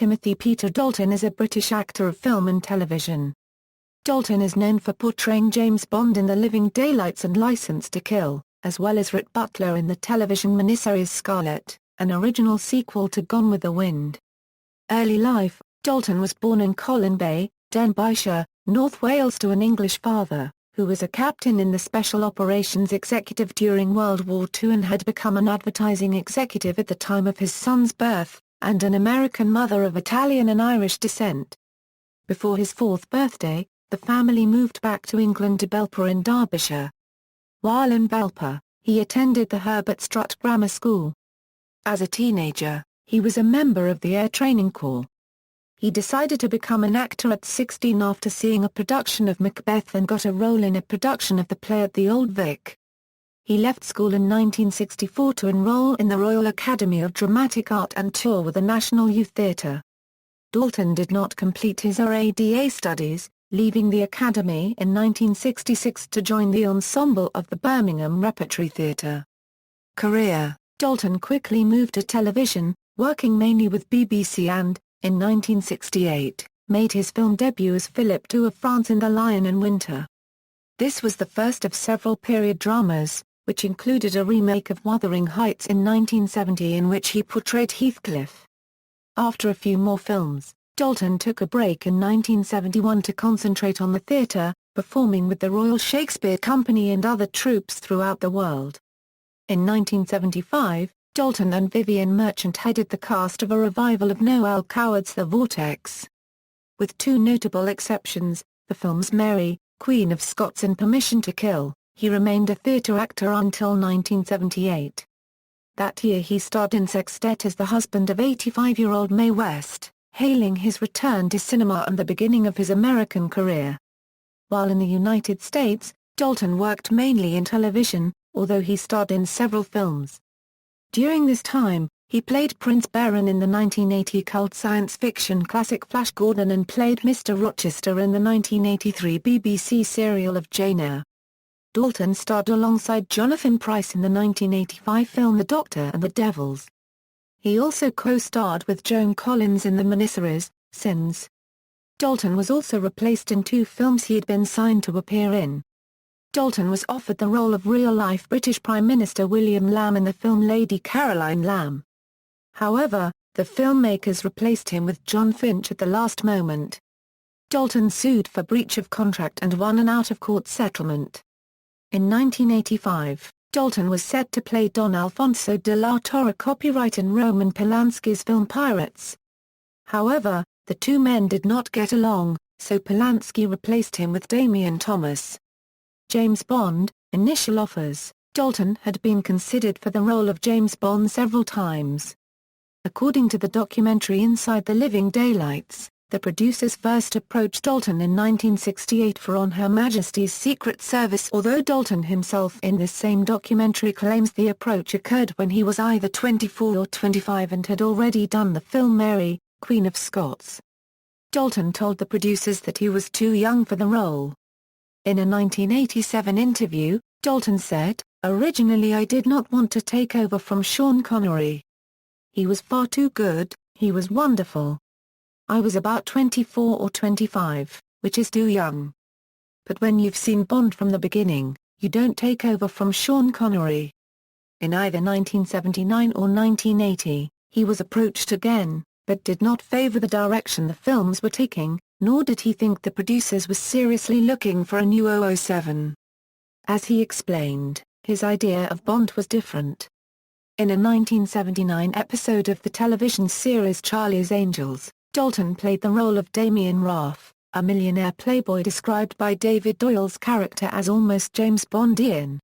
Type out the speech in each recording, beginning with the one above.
Timothy Peter Dalton is a British actor of film and television. Dalton is known for portraying James Bond in The Living Daylights and Licence to Kill, as well as Rhett Butler in the television miniseries Scarlet, an original sequel to Gone with the Wind. Early life: Dalton was born in Colwyn Bay, Denbighshire, North Wales to an English father, who was a captain in the Special Operations Executive during World War II and had become an advertising executive at the time of his son's birth, and an American mother of Italian and Irish descent. Before his 4th birthday, the family moved back to England to Belper in Derbyshire. While in Belper, he attended the Herbert Strutt Grammar School. As a teenager, he was a member of the Air Training Corps. He decided to become an actor at 16 after seeing a production of Macbeth and got a role in a production of the play at the Old Vic. He left school in 1964 to enroll in the Royal Academy of Dramatic Art and tour with the National Youth Theatre. Dalton did not complete his RADA studies, leaving the Academy in 1966 to join the ensemble of the Birmingham Repertory Theatre. Career: Dalton quickly moved to television, working mainly with BBC and, in 1968, made his film debut as Philip II of France in The Lion in Winter. This was the first of several period dramas, which included a remake of Wuthering Heights in 1970 in which he portrayed Heathcliff. After a few more films, Dalton took a break in 1971 to concentrate on the theatre, performing with the Royal Shakespeare Company and other troupes throughout the world. In 1975, Dalton and Vivian Merchant headed the cast of a revival of Noel Coward's The Vortex. With two notable exceptions, the films Mary, Queen of Scots and Permission to Kill, he remained a theatre actor until 1978. That year he starred in Sextet as the husband of 85-year-old Mae West, hailing his return to cinema and the beginning of his American career. While in the United States, Dalton worked mainly in television, although he starred in several films. During this time, he played Prince Baron in the 1980 cult science fiction classic Flash Gordon and played Mr. Rochester in the 1983 BBC serial of Jane Eyre. Dalton starred alongside Jonathan Pryce in the 1985 film The Doctor and the Devils. He also co-starred with Joan Collins in the miniseries, Sins. Dalton was also replaced in 2 films he had been signed to appear in. Dalton was offered the role of real-life British Prime Minister William Lamb in the film Lady Caroline Lamb. However, the filmmakers replaced him with John Finch at the last moment. Dalton sued for breach of contract and won an out-of-court settlement. In 1985, Dalton was set to play Don Alfonso de la Torre, copyright in Roman Polanski's film Pirates. However, the two men did not get along, so Polanski replaced him with Damian Thomas. James Bond, initial offers: Dalton had been considered for the role of James Bond several times. According to the documentary Inside the Living Daylights, the producers first approached Dalton in 1968 for On Her Majesty's Secret Service, although Dalton himself in this same documentary claims the approach occurred when he was either 24 or 25 and had already done the film Mary, Queen of Scots. Dalton told the producers that he was too young for the role. In a 1987 interview, Dalton said, "Originally I did not want to take over from Sean Connery. He was far too good, he was wonderful. I was about 24 or 25, which is too young. But when you've seen Bond from the beginning, you don't take over from Sean Connery." In either 1979 or 1980, he was approached again, but did not favor the direction the films were taking, nor did he think the producers were seriously looking for a new 007. As he explained, his idea of Bond was different. In a 1979 episode of the television series Charlie's Angels, Dalton played the role of Damien Raff, a millionaire playboy described by David Doyle's character as almost James Bondian.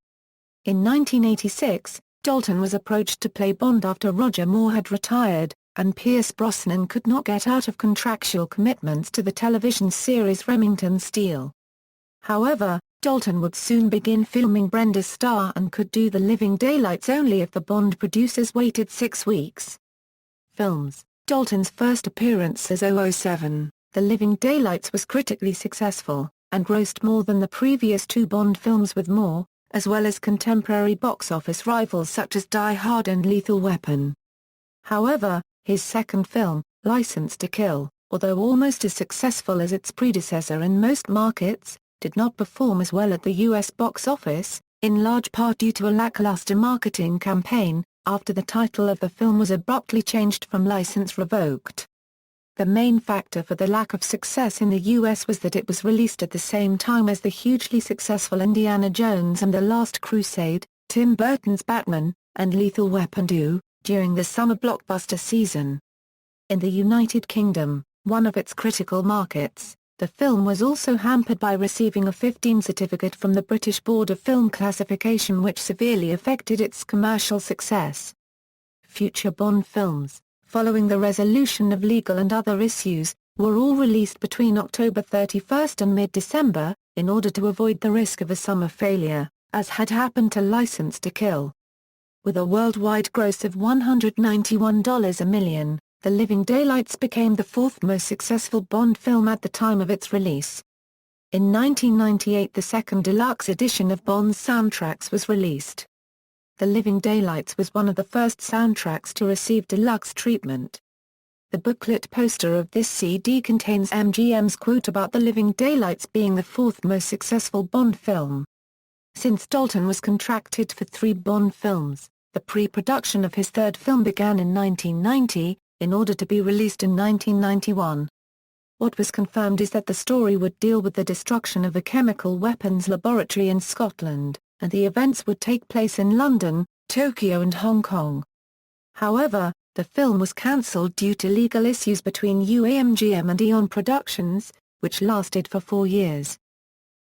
In 1986, Dalton was approached to play Bond after Roger Moore had retired, and Pierce Brosnan could not get out of contractual commitments to the television series Remington Steele. However, Dalton would soon begin filming Brenda's Star and could do The Living Daylights only if the Bond producers waited 6 weeks. Films: Dalton's first appearance as 007, The Living Daylights, was critically successful, and grossed more than the previous 2 Bond films with Moore, as well as contemporary box office rivals such as Die Hard and Lethal Weapon. However, his second film, License to Kill, although almost as successful as its predecessor in most markets, did not perform as well at the U.S. box office, in large part due to a lackluster marketing campaign, after the title of the film was abruptly changed from license revoked. The main factor for the lack of success in the U.S. was that it was released at the same time as the hugely successful Indiana Jones and the Last Crusade, Tim Burton's Batman, and Lethal Weapon 2, during the summer blockbuster season. In the United Kingdom, one of its critical markets, the film was also hampered by receiving a 15 certificate from the British Board of Film Classification, which severely affected its commercial success. Future Bond films, following the resolution of legal and other issues, were all released between October 31 and mid-December, in order to avoid the risk of a summer failure, as had happened to License to Kill. With a worldwide gross of $191 million, The Living Daylights became the fourth most successful Bond film at the time of its release. In 1998, the second deluxe edition of Bond's soundtracks was released. The Living Daylights was one of the first soundtracks to receive deluxe treatment. The booklet poster of this CD contains MGM's quote about The Living Daylights being the fourth most successful Bond film. Since Dalton was contracted for 3 Bond films, the pre-production of his third film began in 1990, in order to be released in 1991. What was confirmed is that the story would deal with the destruction of a chemical weapons laboratory in Scotland, and the events would take place in London, Tokyo and Hong Kong. However, the film was cancelled due to legal issues between UAMGM and Eon Productions, which lasted for 4 years.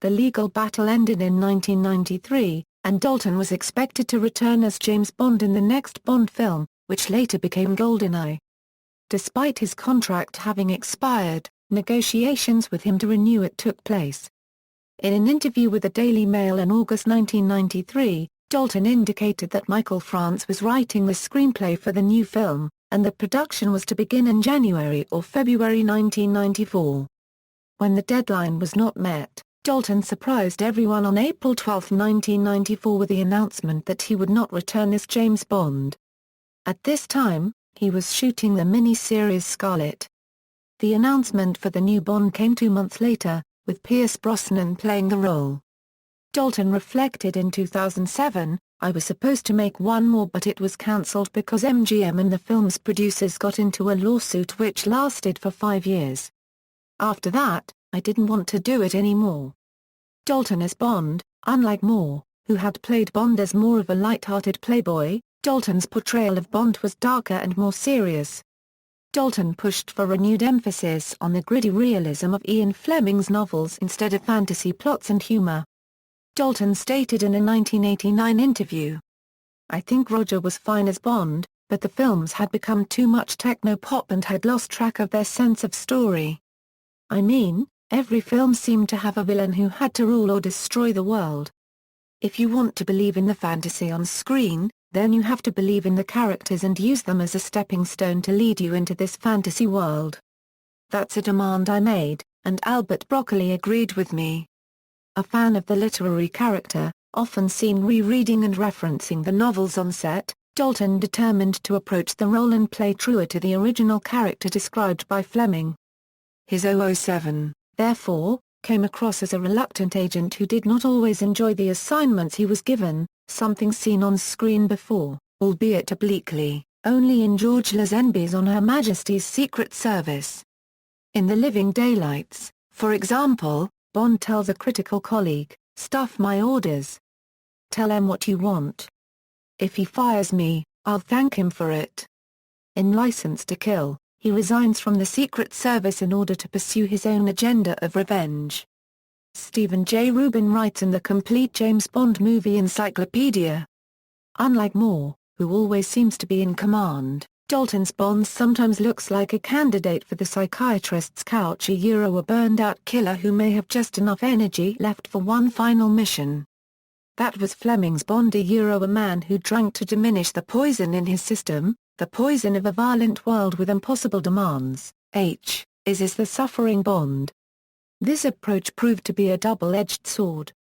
The legal battle ended in 1993, and Dalton was expected to return as James Bond in the next Bond film, which later became GoldenEye. Despite his contract having expired, negotiations with him to renew it took place. In an interview with the Daily Mail in August 1993, Dalton indicated that Michael France was writing the screenplay for the new film, and the production was to begin in January or February 1994. When the deadline was not met, Dalton surprised everyone on April 12, 1994 with the announcement that he would not return as James Bond. At this time, he was shooting the mini-series Scarlet. The announcement for the new Bond came 2 months later, with Pierce Brosnan playing the role. Dalton reflected in 2007, "I was supposed to make one more but it was cancelled because MGM and the film's producers got into a lawsuit which lasted for 5 years. After that, I didn't want to do it anymore." Dalton as Bond, unlike Moore, who had played Bond as more of a light-hearted playboy, Dalton's portrayal of Bond was darker and more serious. Dalton pushed for renewed emphasis on the gritty realism of Ian Fleming's novels instead of fantasy plots and humor. Dalton stated in a 1989 interview, "I think Roger was fine as Bond, but the films had become too much techno-pop and had lost track of their sense of story. I mean, every film seemed to have a villain who had to rule or destroy the world. If you want to believe in the fantasy on screen, then you have to believe in the characters and use them as a stepping stone to lead you into this fantasy world. That's a demand I made, and Albert Broccoli agreed with me." A fan of the literary character, often seen rereading and referencing the novels on set, Dalton determined to approach the role and play truer to the original character described by Fleming. His 007, therefore, came across as a reluctant agent who did not always enjoy the assignments he was given, something seen on screen before, albeit obliquely, only in George Lazenby's On Her Majesty's Secret Service. In The Living Daylights, for example, Bond tells a critical colleague, "Stuff my orders. Tell him what you want. If he fires me, I'll thank him for it." In License to Kill, he resigns from the Secret Service in order to pursue his own agenda of revenge. Stephen J. Rubin writes in the Complete James Bond Movie Encyclopedia, "Unlike Moore, who always seems to be in command, Dalton's Bond sometimes looks like a candidate for the psychiatrist's couch, a burned-out killer who may have just enough energy left for one final mission." That was Fleming's Bond, a man who drank to diminish the poison in his system, the poison of a violent world with impossible demands. Is the suffering Bond. This approach proved to be a double-edged sword.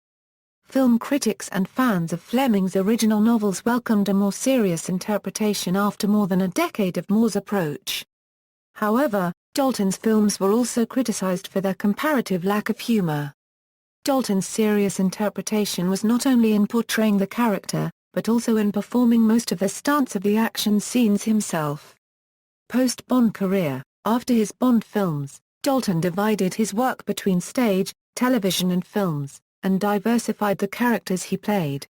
Film critics and fans of Fleming's original novels welcomed a more serious interpretation after more than a decade of Moore's approach. However, Dalton's films were also criticized for their comparative lack of humor. Dalton's serious interpretation was not only in portraying the character, but also in performing most of the stunts of the action scenes himself. Post-Bond career. After his Bond films, Dalton divided his work between stage, television and films, and diversified the characters he played.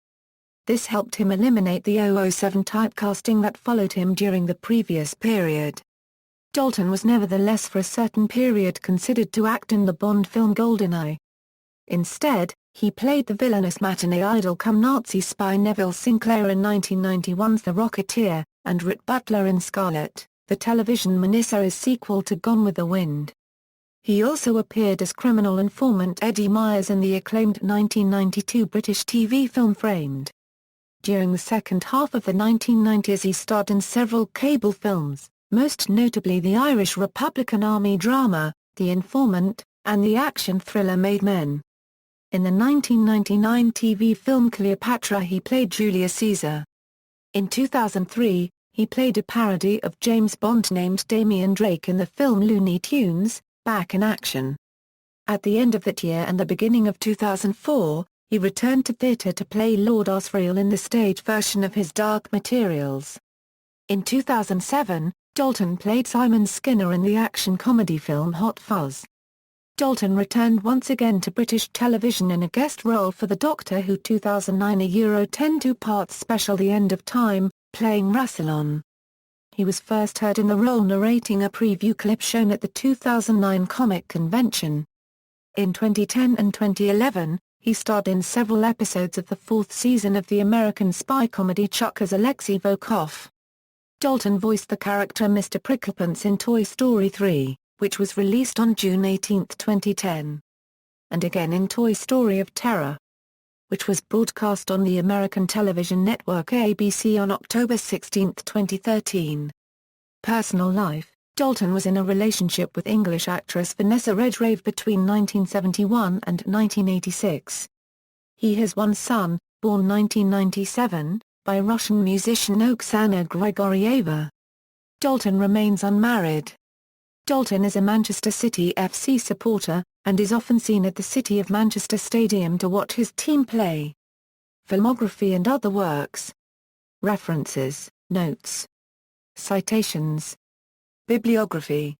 This helped him eliminate the 007 typecasting that followed him during the previous period. Dalton was nevertheless for a certain period considered to act in the Bond film GoldenEye. Instead, he played the villainous matinee idol cum Nazi spy Neville Sinclair in 1991's The Rocketeer, and Rhett Butler in Scarlet, the television miniseries sequel to Gone with the Wind. He also appeared as criminal informant Eddie Myers in the acclaimed 1992 British TV film Framed. During the second half of the 1990s he starred in several cable films, most notably the Irish Republican Army drama, The Informant, and the action thriller Made Men. In the 1999 TV film Cleopatra he played Julius Caesar. In 2003, he played a parody of James Bond named Damian Drake in the film Looney Tunes, Back in Action. At the end of that year and the beginning of 2004, he returned to theatre to play Lord Asriel in the stage version of his Dark Materials. In 2007, Dalton played Simon Skinner in the action-comedy film Hot Fuzz. Dalton returned once again to British television in a guest role for the Doctor Who 2009 10 two-part special The End of Time, playing Rassilon. He was first heard in the role narrating a preview clip shown at the 2009 Comic Convention. In 2010 and 2011, he starred in several episodes of the fourth season of the American spy comedy Chuck as Alexei Volkov. Dalton voiced the character Mr. Pricklepants in Toy Story 3, which was released on June 18, 2010. And again in Toy Story of Terror, which was broadcast on the American television network ABC on October 16, 2013. Personal life. Dalton was in a relationship with English actress Vanessa Redgrave between 1971 and 1986. He has one son, born 1997, by Russian musician Oksana Grigorieva. Dalton remains unmarried. Dalton is a Manchester City FC supporter, and is often seen at the City of Manchester Stadium to watch his team play. Filmography and other works. References, notes. Citations. Bibliography.